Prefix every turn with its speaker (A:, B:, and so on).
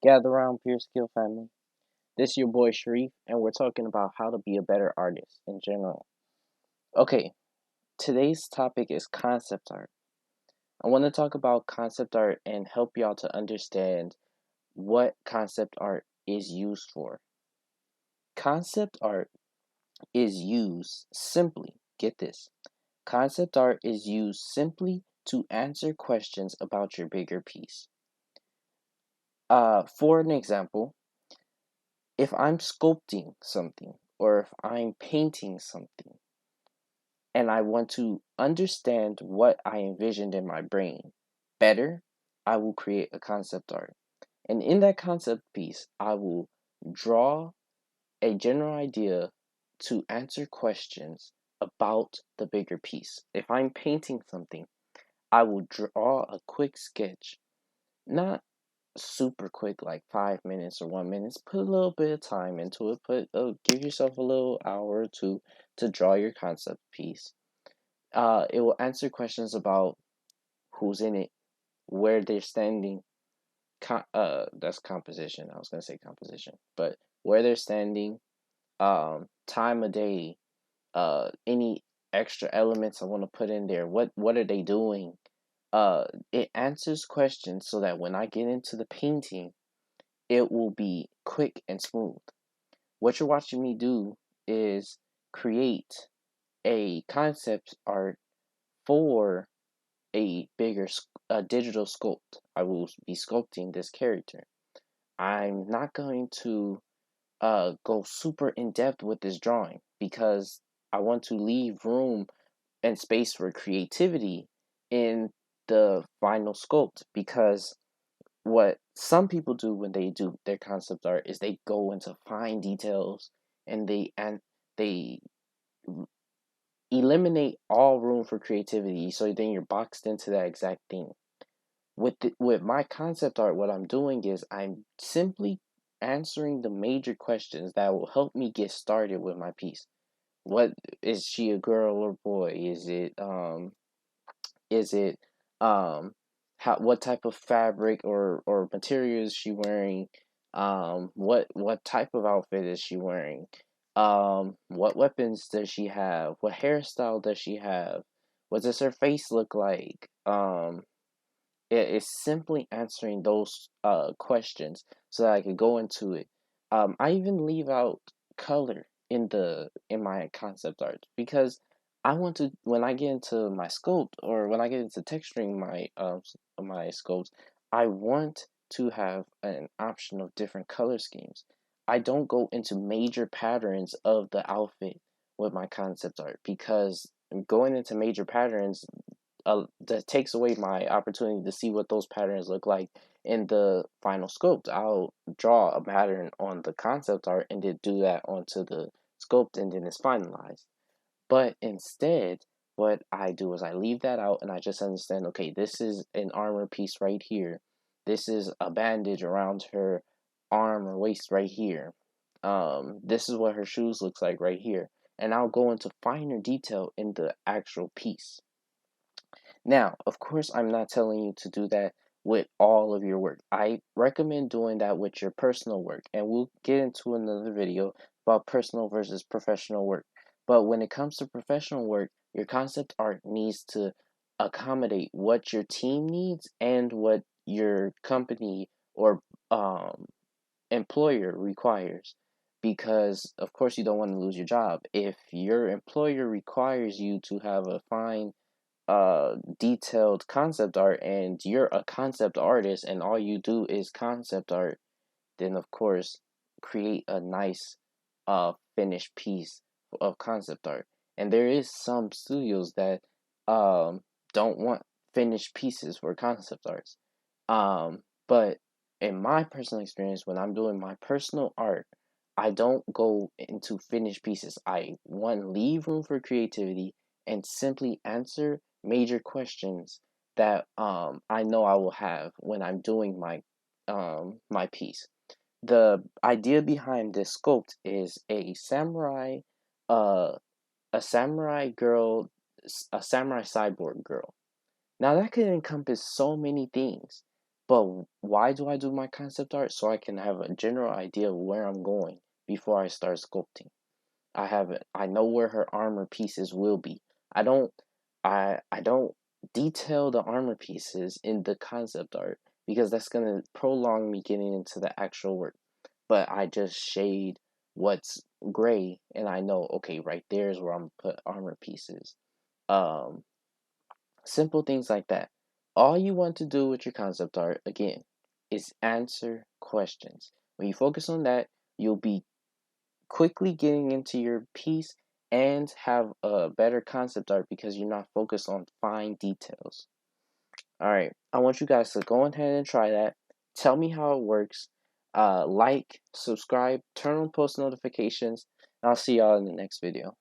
A: Gather around, Peer Skill family. This is your boy Sharif, and we're talking about how to be a better artist in general. Okay, today's topic is concept art. I want to talk about concept art and help y'all to understand what concept art is used for. Concept art is used simply, get this, concept art is used simply to answer questions about your bigger piece. For an example, if I'm sculpting something or if I'm painting something and I want to understand what I envisioned in my brain better, I will create a concept art. And in that concept piece, I will draw a general idea to answer questions about the bigger piece. If I'm painting something, I will draw a quick sketch, not super quick, like 5 minutes or 1 minute. Put a little bit of time into it. Give yourself a little hour or two to draw your concept piece. It will answer questions about who's in it, where they're standing. That's composition. I was gonna say composition, but where they're standing, time of day, any extra elements I want to put in there. What are they doing? It answers questions so that when I get into the painting, it will be quick and smooth. What you're watching me do is create a concept art for a digital sculpt. I will be sculpting this character. I'm not going to go super in depth with this drawing because I want to leave room and space for creativity in the final sculpt, because what some people do when they do their concept art is they go into fine details and they eliminate all room for creativity, so then you're boxed into that exact thing. With my concept art, what I'm doing is I'm simply answering the major questions that will help me get started with my piece. What is she, a girl or boy? Is it how, what type of fabric or material is she wearing? What type of outfit is she wearing? What weapons does she have? What hairstyle does she have? What does her face look like? It is simply answering those questions so that I could go into it. I even leave out color in my concept art because I want to, when I get into my sculpt or when I get into texturing my sculpts, I want to have an option of different color schemes. I don't go into major patterns of the outfit with my concept art because going into major patterns that takes away my opportunity to see what those patterns look like in the final sculpt. I'll draw a pattern on the concept art and then do that onto the sculpt and then it's finalized. But instead, what I do is I leave that out and I just understand, okay, this is an armor piece right here. This is a bandage around her arm or waist right here. This is what her shoes looks like right here. And I'll go into finer detail in the actual piece. Now, of course, I'm not telling you to do that with all of your work. I recommend doing that with your personal work, and we'll get into another video about personal versus professional work. But when it comes to professional work, your concept art needs to accommodate what your team needs and what your company or um, employer requires. Because, of course, you don't want to lose your job. If your employer requires you to have a fine detailed concept art and you're a concept artist and all you do is concept art, then of course create a nice finished piece of concept art. And there is some studios that um don't want finished pieces for concept arts. But in my personal experience, when I'm doing my personal art, I don't go into finished pieces. I one leave room for creativity and simply answer major questions that I know I will have when I'm doing my piece. The idea behind this sculpt is uh a samurai girl, a samurai cyborg girl. Now that could encompass so many things, But why do I do my concept art? So I can have a general idea of where I'm going before I start sculpting. I know where her armor pieces will be. I don't detail the armor pieces in the concept art because that's gonna prolong me getting into the actual work. But I just shade what's gray and I know, okay, right there is where I'm gonna put armor pieces. Um Simple things like that. All you want to do with your concept art, again, is answer questions. When you focus on that, you'll be quickly getting into your piece and have a better concept art because you're not focused on fine details. All right, I want you guys to go ahead and try that. Tell me how it works. Like, subscribe, turn on post notifications. And I'll see y'all in the next video.